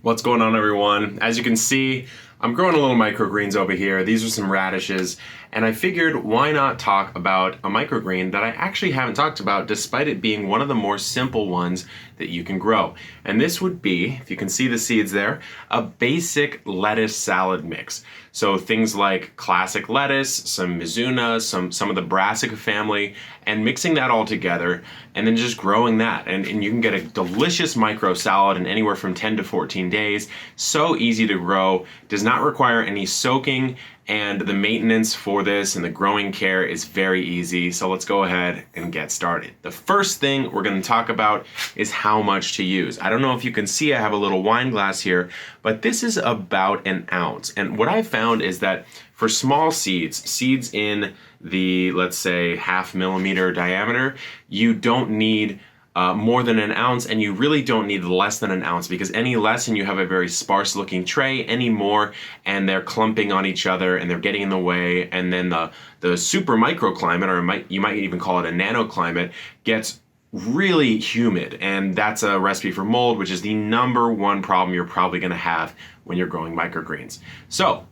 What's going on, everyone? As you can see, I'm growing a little microgreens over here. These are some radishes, and I figured why not talk about a microgreen that I actually haven't talked about despite it being one of the more simple ones that you can grow. And this would be, if you can see the seeds there, a basic lettuce salad mix. So things like classic lettuce, some mizuna, some of the brassica family, and mixing that all together and then just growing that. And you can get a delicious micro salad in anywhere from 10 to 14 days. So easy to grow, does not require any soaking, and the maintenance for this and the growing care is very easy. So let's go ahead and get started. The first thing we're going to talk about is how much to use. I don't know if you can see, I have a little wine glass here, but this is about an ounce. And what I found is that for small seeds in the, let's say, 0.5 millimeter diameter, you don't need more than an ounce, and you really don't need less than an ounce, because any less and you have a very sparse looking tray, any more and they're clumping on each other and they're getting in the way, and then the super microclimate, or you might even call it a nanoclimate, gets really humid, and that's a recipe for mold, which is the #1 problem you're probably going to have when you're growing microgreens. So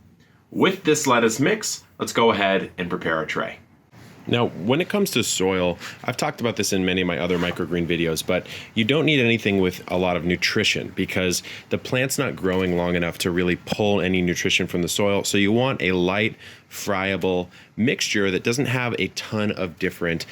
with this lettuce mix, let's go ahead and prepare our tray. Now, when it comes to soil, I've talked about this in many of my other microgreen videos, but you don't need anything with a lot of nutrition because the plant's not growing long enough to really pull any nutrition from the soil. So you want a light, friable mixture that doesn't have a ton of different,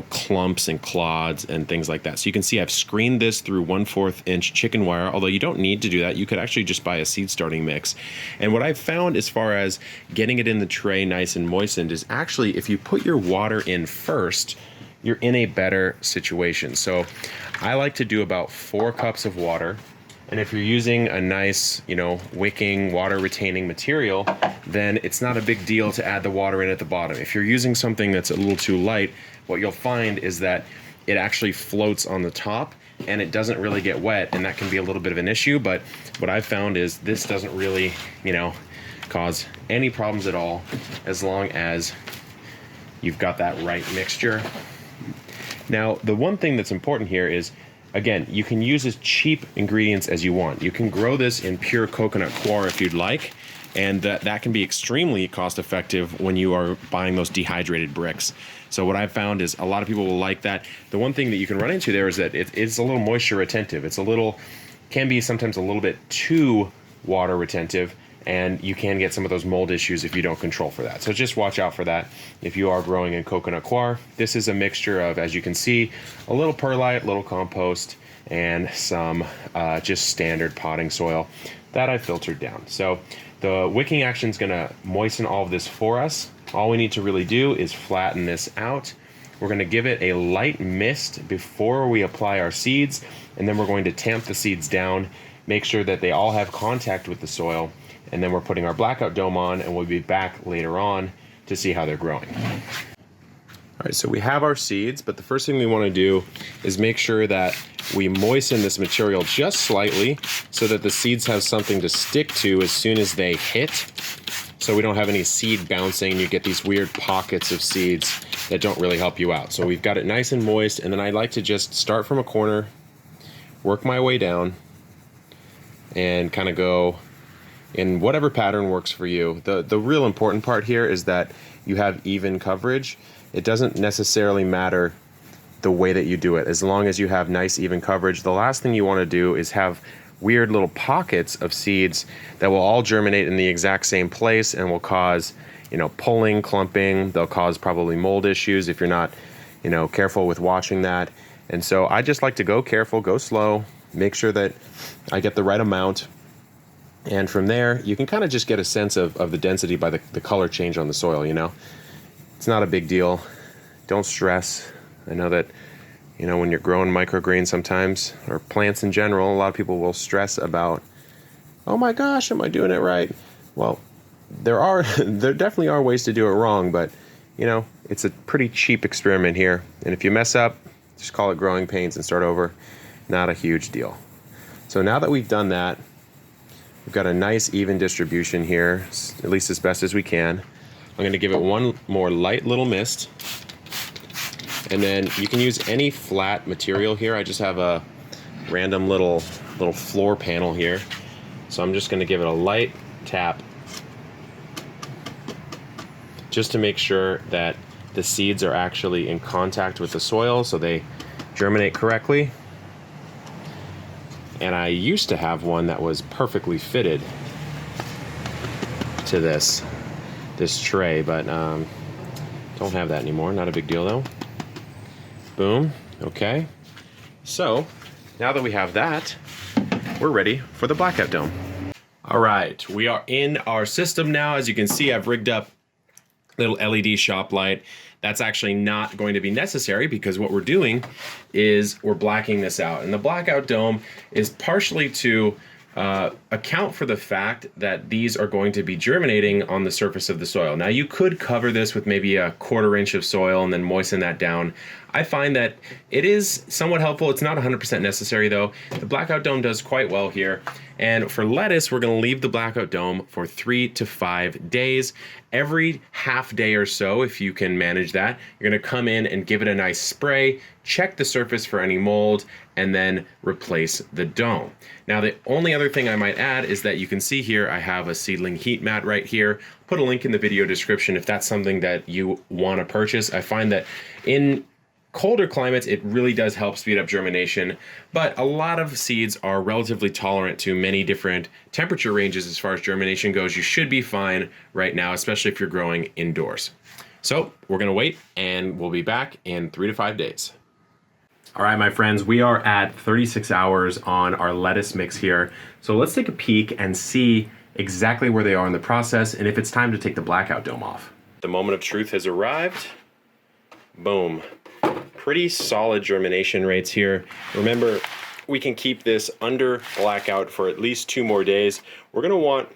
clumps and clods and things like that. So you can see I've screened this through 1/4 inch chicken wire, although you don't need to do that. You could actually just buy a seed starting mix. And what I've found as far as getting it in the tray nice and moistened is actually if you put your water in first, you're in a better situation. So I like to do about 4 cups of water. And if you're using a nice, wicking, water retaining material, then it's not a big deal to add the water in at the bottom. If you're using something that's a little too light, what you'll find is that it actually floats on the top and it doesn't really get wet, and that can be a little bit of an issue. But what I've found is this doesn't really, cause any problems at all as long as you've got that right mixture. Now, the one thing that's important here is, again, you can use as cheap ingredients as you want. You can grow this in pure coconut coir if you'd like, and that can be extremely cost effective when you are buying those dehydrated bricks. So what I've found is a lot of people will like that. The one thing that you can run into there is that it's a little moisture retentive. Can be sometimes a little bit too water retentive, and you can get some of those mold issues if you don't control for that. So just watch out for that if you are growing in coconut coir. This is a mixture of, as you can see, a little perlite, little compost, and some just standard potting soil that I filtered down. So the wicking action is going to moisten all of this for us. All we need to really do is flatten this out. We're going to give it a light mist before we apply our seeds, and then we're going to tamp the seeds down, make sure that they all have contact with the soil, and then we're putting our Blackout dome on, and we'll be back later on to see how they're growing. All right, so we have our seeds, but the first thing we want to do is make sure that we moisten this material just slightly so that the seeds have something to stick to as soon as they hit, so we don't have any seed bouncing. You get these weird pockets of seeds that don't really help you out. So we've got it nice and moist, and then I like to just start from a corner, work my way down, and kind of go in whatever pattern works for you. The real important part here is that you have even coverage. It doesn't necessarily matter the way that you do it, as long as you have nice even coverage. The last thing you want to do is have weird little pockets of seeds that will all germinate in the exact same place and will cause, pulling, clumping. They'll cause probably mold issues if you're not, careful with watching that. And so I just like to go careful, go slow, make sure that I get the right amount. And from there, you can kind of just get a sense of the density by the color change on the soil, It's not a big deal. Don't stress. I know that, when you're growing microgreens sometimes, or plants in general, a lot of people will stress about, oh my gosh, am I doing it right? Well, there definitely are ways to do it wrong, but, it's a pretty cheap experiment here. And if you mess up, just call it growing pains and start over. Not a huge deal. So now that we've done that, we've got a nice even distribution here, at least as best as we can. I'm going to give it one more light little mist. And then you can use any flat material here. I just have a random little floor panel here. So I'm just going to give it a light tap just to make sure that the seeds are actually in contact with the soil so they germinate correctly. And I used to have one that was perfectly fitted to this tray, but don't have that anymore. Not a big deal though. Boom. Okay. So now that we have that, we're ready for the Blackout Dome. All right, we are in our system now. As you can see, I've rigged up a little LED shop light. That's actually not going to be necessary because what we're doing is we're blacking this out. And the Blackout Dome is partially to account for the fact that these are going to be germinating on the surface of the soil. Now you could cover this with maybe a 1/4 inch of soil and then moisten that down. I find that it is somewhat helpful. It's not 100% necessary though. The Blackout Dome does quite well here. And for lettuce, we're gonna leave the Blackout Dome for 3 to 5 days. Every half day or so, if you can manage that, you're gonna come in and give it a nice spray, check the surface for any mold, and then replace the dome. Now, the only other thing I might add is that you can see here, I have a seedling heat mat right here. Put a link in the video description if that's something that you wanna purchase. I find that in colder climates, it really does help speed up germination, but a lot of seeds are relatively tolerant to many different temperature ranges as far as germination goes. You should be fine right now, especially if you're growing indoors. So we're gonna wait and we'll be back in 3 to 5 days. All right, my friends, we are at 36 hours on our lettuce mix here. So let's take a peek and see exactly where they are in the process and if it's time to take the Blackout Dome off. The moment of truth has arrived. Boom. Pretty solid germination rates here. Remember, we can keep this under blackout for at least 2 more days. We're gonna want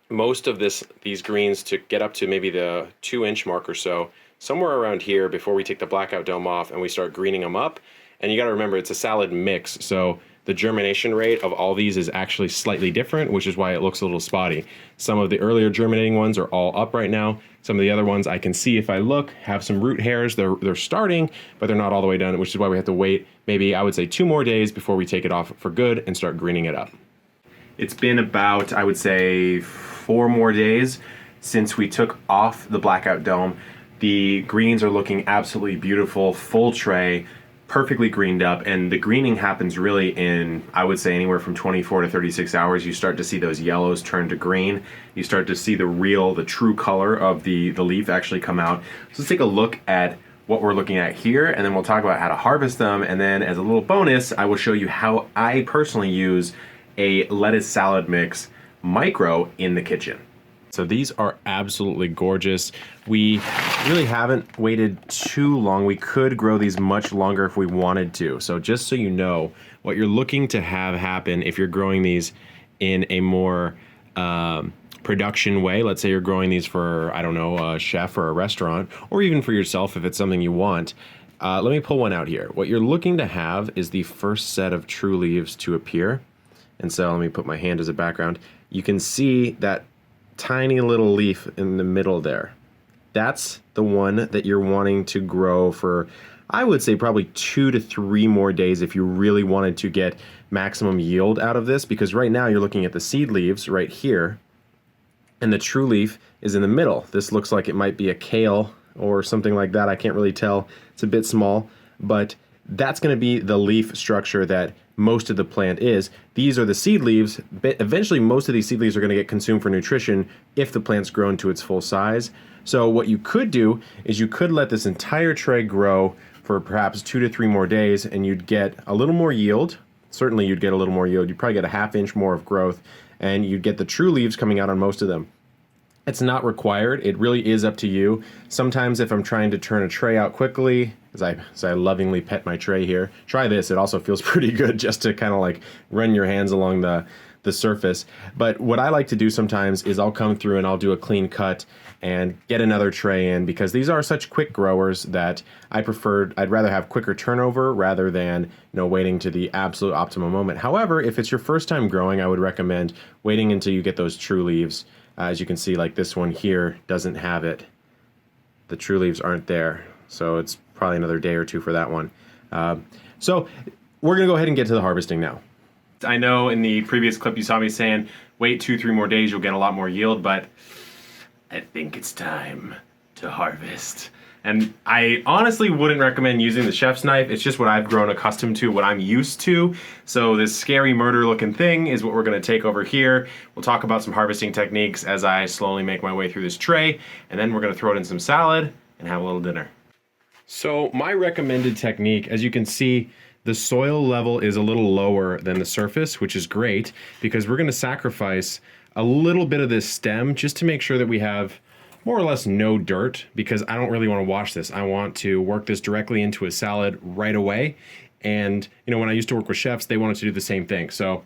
most of these greens to get up to maybe the 2-inch mark or so, somewhere around here before we take the Blackout Dome off and we start greening them up. And you gotta remember, it's a salad mix, so the germination rate of all these is actually slightly different, which is why it looks a little spotty. Some of the earlier germinating ones are all up right now. Some of the other ones I can see if I look have some root hairs. They're starting, but they're not all the way done, which is why we have to wait maybe, I would say, 2 more days before we take it off for good and start greening it up. It's been about, I would say, 4 more days since we took off the Blackout Dome. The greens are looking absolutely beautiful, full tray, perfectly greened up, and the greening happens really in, I would say, anywhere from 24 to 36 hours. You start to see those yellows turn to green. You start to see the true color of the leaf actually come out. So let's take a look at what we're looking at here, and then we'll talk about how to harvest them, and then as a little bonus, I will show you how I personally use a lettuce salad mix micro in the kitchen. So these are absolutely gorgeous. We really haven't waited too long. We could grow these much longer if we wanted to. So just so you know, what you're looking to have happen if you're growing these in a more production way, let's say you're growing these for, I don't know, a chef or a restaurant, or even for yourself if it's something you want. Let me pull one out here. What you're looking to have is the first set of true leaves to appear. And so let me put my hand as a background. You can see that tiny little leaf in the middle there. That's the one that you're wanting to grow for, I would say, probably 2 to 3 more days if you really wanted to get maximum yield out of this, because right now you're looking at the seed leaves right here and the true leaf is in the middle. This looks like it might be a kale or something like that. I can't really tell. It's a bit small, but that's going to be the leaf structure that most of the plant is. These are the seed leaves, but eventually most of these seed leaves are going to get consumed for nutrition if the plant's grown to its full size. So what you could do is you could let this entire tray grow for perhaps 2 to 3 more days and you'd get a little more yield. Certainly you'd get a little more yield. You'd probably get a 1/2 inch more of growth and you'd get the true leaves coming out on most of them. It's not required. It really is up to you. Sometimes if I'm trying to turn a tray out quickly, as I lovingly pet my tray here, try this. It also feels pretty good just to kind of like run your hands along the surface. But what I like to do sometimes is I'll come through and I'll do a clean cut and get another tray in, because these are such quick growers that I'd rather have quicker turnover rather than waiting to the absolute optimum moment. However, if it's your first time growing, I would recommend waiting until you get those true leaves. As you can see, like this one here doesn't have it. The true leaves aren't there. So it's probably another day or 2 for that one. So we're gonna go ahead and get to the harvesting now. I know in the previous clip you saw me saying, wait 2-3 more days, you'll get a lot more yield, but I think it's time to harvest. And I honestly wouldn't recommend using the chef's knife. It's just what I've grown accustomed to, what I'm used to. So this scary murder looking thing is what we're gonna take over here. We'll talk about some harvesting techniques as I slowly make my way through this tray, and then we're gonna throw it in some salad and have a little dinner. So my recommended technique, as you can see, the soil level is a little lower than the surface, which is great because we're gonna sacrifice a little bit of this stem just to make sure that we have more or less no dirt, because I don't really want to wash this. I want to work this directly into a salad right away. And you know, when I used to work with chefs, they wanted to do the same thing. So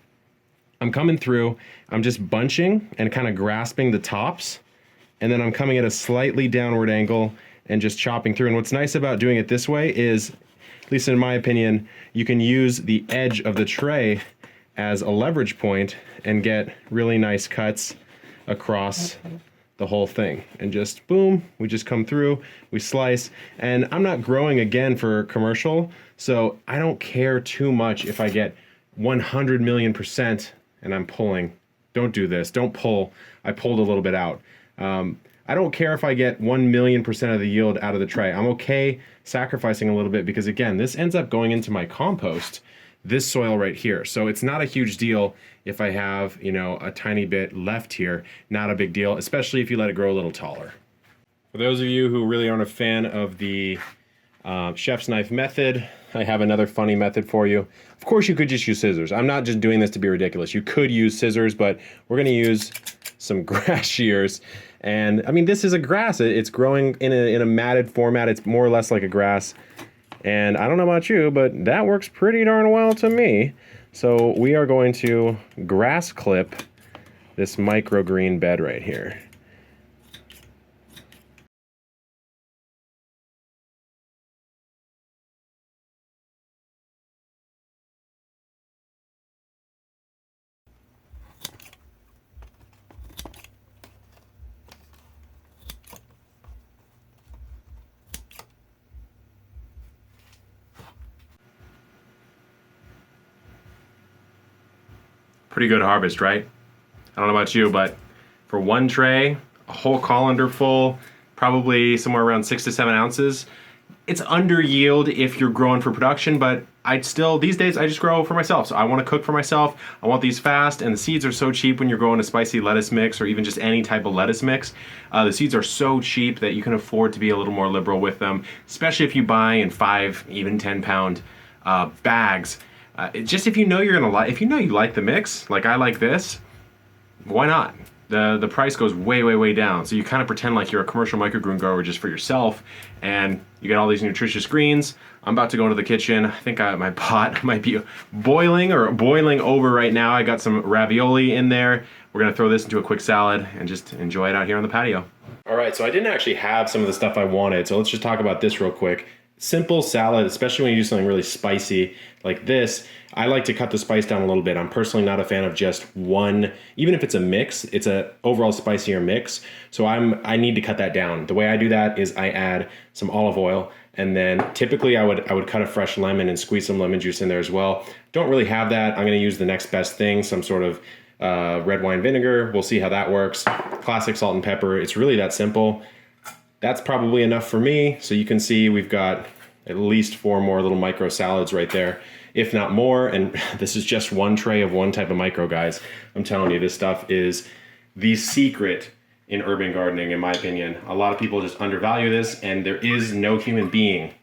I'm coming through, I'm just bunching and kind of grasping the tops, and then I'm coming at a slightly downward angle and just chopping through. And what's nice about doing it this way is, at least in my opinion, you can use the edge of the tray as a leverage point and get really nice cuts across the whole thing. And just boom, we just come through, we slice. And I'm not growing again for commercial, so I don't care too much if I get 100 million% and I'm pulling. Don't do this, don't pull. I pulled a little bit out. I don't care if I get 1 million% of the yield out of the tray. I'm okay sacrificing a little bit because again, this ends up going into my compost, this soil right here. So it's not a huge deal if I have, you know, a tiny bit left here. Not a big deal, especially if you let it grow a little taller. For those of you who really aren't a fan of the chef's knife method, I have another funny method for you. Of course, you could just use scissors. I'm not just doing this to be ridiculous. You could use scissors, but we're gonna use some grass shears. And I mean, this is a grass. It's growing in a matted format. It's more or less like a grass. And I don't know about you, but that works pretty darn well to me. So we are going to grass clip this microgreen bed right here. Pretty good harvest, right? I don't know about you, but for one tray, a whole colander full, probably somewhere around 6 to 7 ounces. It's under yield if you're growing for production, but these days I just grow for myself. So I want to cook for myself. I want these fast, and the seeds are so cheap when you're growing a spicy lettuce mix or even just any type of lettuce mix. The seeds are so cheap that you can afford to be a little more liberal with them, especially if you buy in 5, even 10-pound bags. Just if you know you're gonna like, if you know you like the mix, like I like this, why not? The price goes way, way, way down. So you kind of pretend like you're a commercial microgreen grower just for yourself, and you get all these nutritious greens. I'm about to go into the kitchen. I think my pot might be boiling over right now. I got some ravioli in there. We're gonna throw this into a quick salad and just enjoy it out here on the patio. All right, so I didn't actually have some of the stuff I wanted, so let's just talk about this real quick. Simple salad, especially when you do something really spicy like this, I like to cut the spice down a little bit. I'm personally not a fan of just one, even if it's a mix, it's a overall spicier mix. So I need to cut that down. The way I do that is I add some olive oil, and then typically I would cut a fresh lemon and squeeze some lemon juice in there as well. Don't really have that. I'm gonna use the next best thing, some sort of red wine vinegar. We'll see how that works. Classic salt and pepper. It's really that simple. That's probably enough for me. So you can see we've got at least 4 more little micro salads right there, if not more. And this is just one tray of one type of micro, guys. I'm telling you, this stuff is the secret in urban gardening, in my opinion. A lot of people just undervalue this, and there is no human being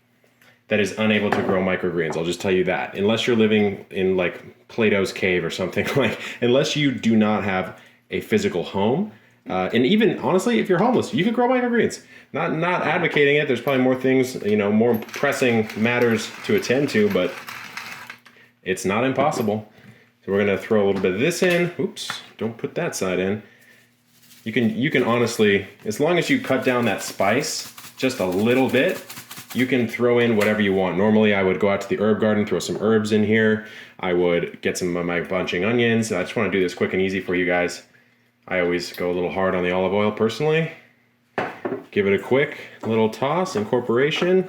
that is unable to grow microgreens. I'll just tell you that. Unless you're living in like Plato's cave or something, like unless you do not have a physical home, and even honestly, if you're homeless, you could grow microgreens. Not advocating it. There's probably more things, you know, more pressing matters to attend to, but it's not impossible. So we're gonna throw a little bit of this in. Oops, don't put that side in. You can honestly, as long as you cut down that spice just a little bit, you can throw in whatever you want. Normally I would go out to the herb garden, throw some herbs in here. I would get some of my bunching onions. I just wanna do this quick and easy for you guys. I always go a little hard on the olive oil personally. Give it a quick little toss, incorporation.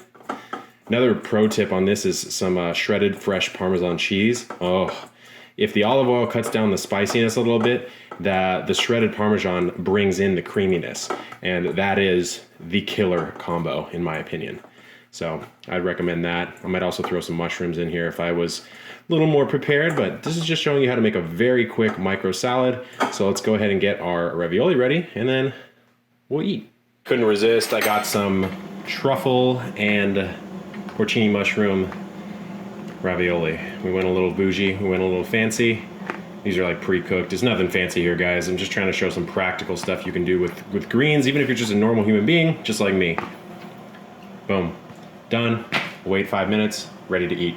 Another pro tip on this is some shredded fresh Parmesan cheese. Oh, If the olive oil cuts down the spiciness a little bit, the shredded Parmesan brings in the creaminess, and that is the killer combo in my opinion. So I'd recommend that. I might also throw some mushrooms in here if I was a little more prepared, but this is just showing you how to make a very quick micro salad. So let's go ahead and get our ravioli ready, and then we'll eat. Couldn't resist. I got some truffle and porcini mushroom ravioli. We went a little bougie, we went a little fancy. These are like pre-cooked. There's nothing fancy here, guys. I'm just trying to show some practical stuff you can do with greens, even if you're just a normal human being, just like me. Boom. Done. Wait 5 minutes, ready to eat.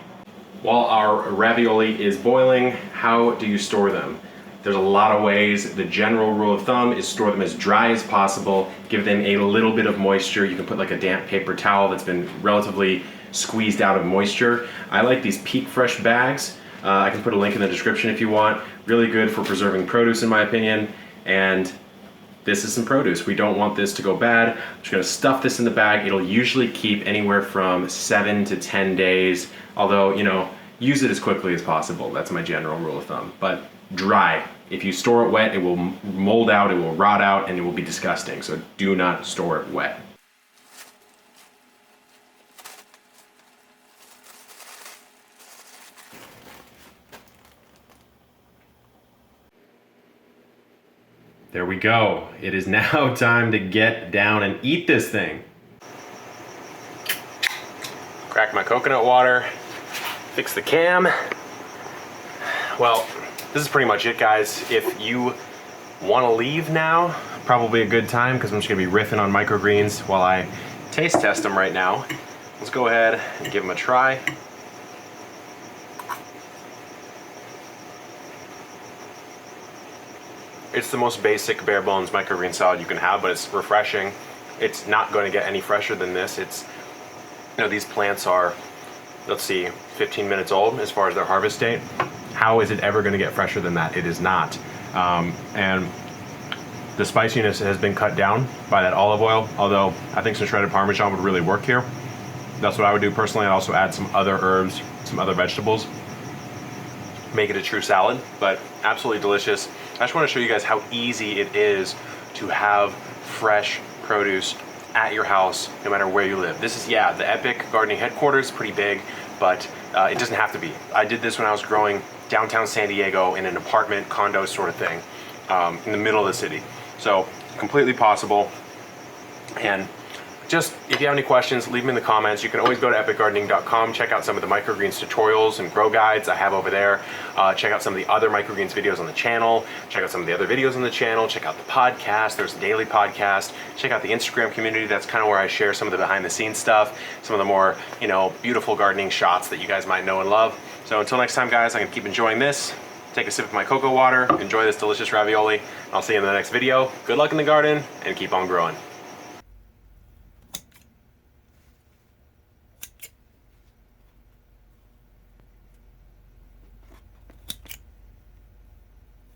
While our ravioli is boiling, how do you store them? There's a lot of ways. The general rule of thumb is store them as dry as possible. Give them a little bit of moisture. You can put like a damp paper towel that's been relatively squeezed out of moisture. I like these Peak Fresh bags. I can put a link in the description if you want. Really good for preserving produce in my opinion. And this is some produce. We don't want this to go bad. I'm just gonna stuff this in the bag. It'll usually keep anywhere from 7 to 10 days. Although, you know, use it as quickly as possible. That's my general rule of thumb. But dry. If you store it wet, it will mold out, it will rot out, and it will be disgusting. So do not store it wet. There we go. It is now time to get down and eat this thing. Crack my coconut water, fix the cam. Well, this is pretty much it, guys. If you want to leave now, probably a good time because I'm just gonna be riffing on microgreens while I taste test them right now. Let's go ahead and give them a try. It's the most basic bare bones microgreen salad you can have, but it's refreshing. It's not going to get any fresher than this. It's, you know, these plants are, let's see, 15 minutes old as far as their harvest date. How is it ever going to get fresher than that? It is not. And the spiciness has been cut down by that olive oil, although I think some shredded Parmesan would really work here. That's what I would do personally. I'd also add some other herbs, some other vegetables. Make it a true salad, but absolutely delicious. I just want to show you guys how easy it is to have fresh produce at your house, no matter where you live. This is, yeah, the Epic Gardening headquarters, pretty big, but it doesn't have to be. I did this when I was growing downtown San Diego in an apartment condo sort of thing, in the middle of the city. So completely possible. And just, if you have any questions, leave them in the comments. You can always go to epicgardening.com, check out some of the microgreens tutorials and grow guides I have over there. Check out some of the other microgreens videos on the channel. Check out some of the other videos on the channel. Check out the podcast. There's a daily podcast. Check out the Instagram community. That's kind of where I share some of the behind the scenes stuff, some of the more, you know, beautiful gardening shots that you guys might know and love. So until next time, guys, I'm gonna keep enjoying this. Take a sip of my cocoa water, enjoy this delicious ravioli. I'll see you in the next video. Good luck in the garden and keep on growing.